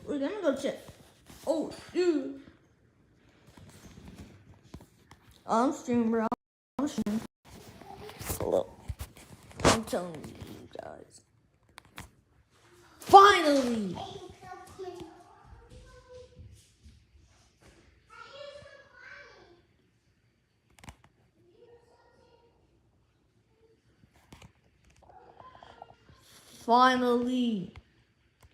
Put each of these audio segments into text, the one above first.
We're gonna go check. Oh, dude. I'm streaming, bro. I'm streaming. Hello. I'm telling you guys. Finally! Finally.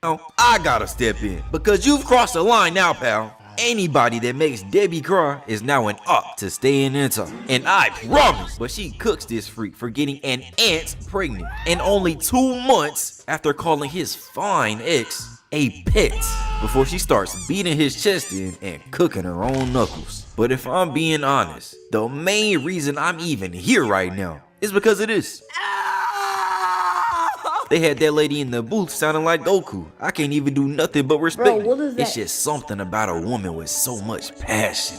Now, I gotta step in because you've crossed the line now, pal. Anybody that makes Debbie cry is now an op to stay in time. And I promise, but she cooks this freak for getting an aunt pregnant. And only 2 months after calling his fine ex a pet before she starts beating his chest in and cooking her own knuckles. But if I'm being honest, the main reason I'm even here right now is because of this. They had that lady in the booth sounding like Goku. I can't even do nothing but respect what is it. It's that? just something about a woman with so much passion.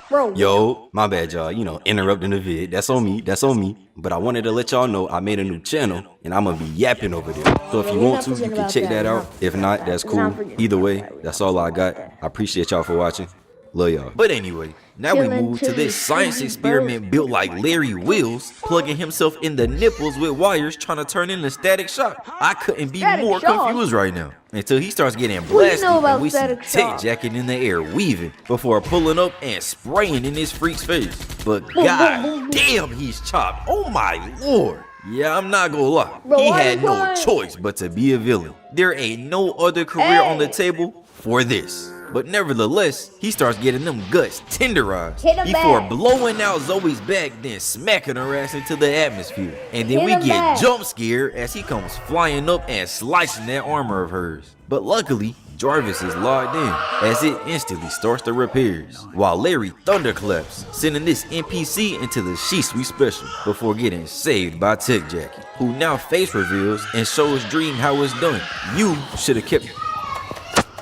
Bro, Yo, my bad, y'all. You know, interrupting the vid. That's on me. That's on me. But I wanted to let y'all know I made a new channel, and I'm gonna be yapping over there. So if you want to, you can check that out. If not, that's cool. Either way, that's all I got. I appreciate y'all for watching. Love y'all. But anyway, now we move to this science experiment built like Larry Wheels, plugging himself in the nipples with wires trying to turn into Static Shock. I couldn't be more confused right now until he starts getting blasted and we see Tech Jacket in the air weaving before pulling up and spraying in his freak's face. But god damn, he's chopped. Oh my lord. Yeah, I'm not gonna lie. He had no choice but to be a villain. There ain't no other career on the table for this. But nevertheless, he starts getting them guts tenderized before blowing out Zoe's back, then smacking her ass into the atmosphere. And then we get jump scared as he comes flying up and slicing that armor of hers. But luckily, Jarvis is logged in as it instantly starts the repairs, while Larry thunderclaps, sending this NPC into the She-Suite special before getting saved by Tech Jackie, who now face reveals and shows Dream how it's done. You should have kept...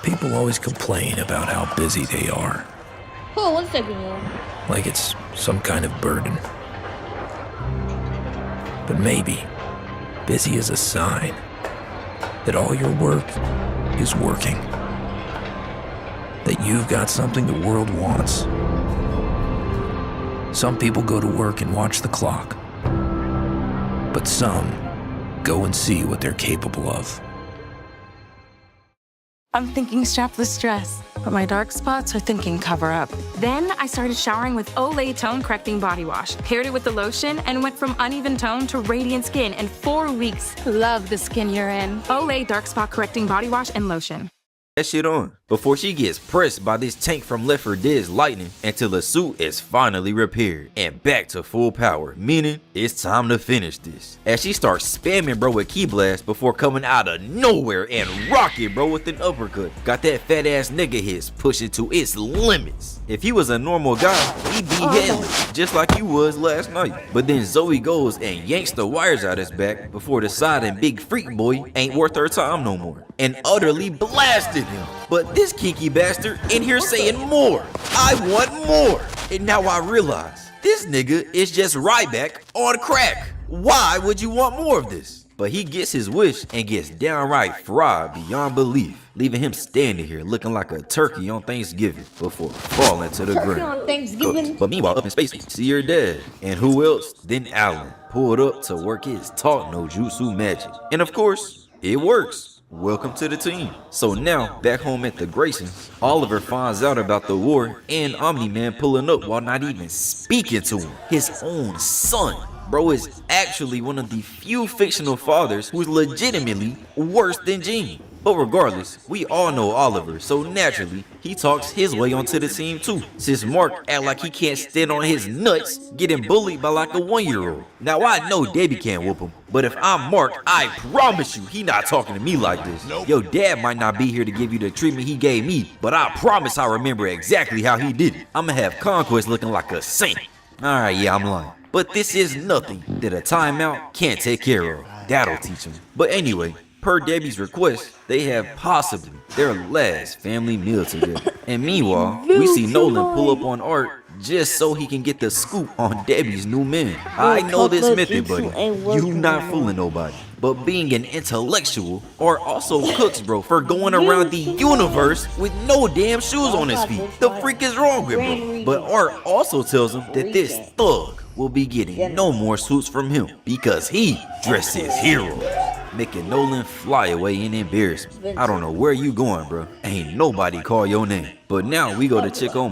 People always complain about how busy they are, hold on 1 second, yo. like it's some kind of burden. But maybe busy is a sign that all your work is working, that you've got something the world wants. Some people go to work and watch the clock, but some go and see what they're capable of. I'm thinking strapless dress, but my dark spots are thinking cover up. Then I started showering with Olay Tone Correcting Body Wash, paired it with the lotion, and went from uneven tone to radiant skin in 4 weeks. Love the skin you're in. Olay Dark Spot Correcting Body Wash and Lotion. That shit on before she gets pressed by this tank from Left 4 Dead's lightning until the suit is finally repaired and back to full power, meaning it's time to finish this. As she starts spamming bro with Key Blast before coming out of nowhere and rocking bro with an uppercut. Got that fat ass nigga his pushing to its limits. If he was a normal guy, he'd be headless just like he was last night. But then Zoe goes and yanks the wires out his back before deciding Big Freak Boy ain't worth her time no more and utterly blasted him. But this kinky bastard in here saying more. I want more. And now I realize this nigga is just Ryback on crack. Why would you want more of this? But he gets his wish and gets downright fried beyond belief, leaving him standing here looking like a turkey on Thanksgiving before falling to the ground. On Thanksgiving. But meanwhile, up in space, see your dad. And who else than Alan pulled up to work his talk no jutsu magic. And of course, it works. Welcome to the team. So now, back home at the Graysons, Oliver finds out about the war and Omni-Man pulling up while not even speaking to him. His own son. Bro is actually one of the few fictional fathers who's legitimately worse than Gene. But regardless, we all know Oliver, so naturally, he talks his way onto the team too, since Mark act like he can't stand on his nuts, getting bullied by like a 1-year-old. Now I know Debbie can't whoop him, but if I'm Mark, I promise you he not talking to me like this. Your dad might not be here to give you the treatment he gave me, but I promise I remember exactly how he did it. I'ma have Conquest looking like a saint. Alright, yeah, I'm lying. But this is nothing that a timeout can't take care of. That'll teach him. But anyway, per Debbie's request, they have possibly their last family meal together. And meanwhile, we see Nolan pull up on Art just so he can get the scoop on Debbie's new man. I know this method, buddy. You not fooling nobody. But being an intellectual are also cooks, bro, for going around the universe with no damn shoes on his feet. The freak is wrong with bro. But Art also tells him that this thug will be getting no more suits from him because he dresses heroes, making Nolan fly away in embarrassment. I don't know where you going, bro. Ain't nobody call your name. But now we go to check on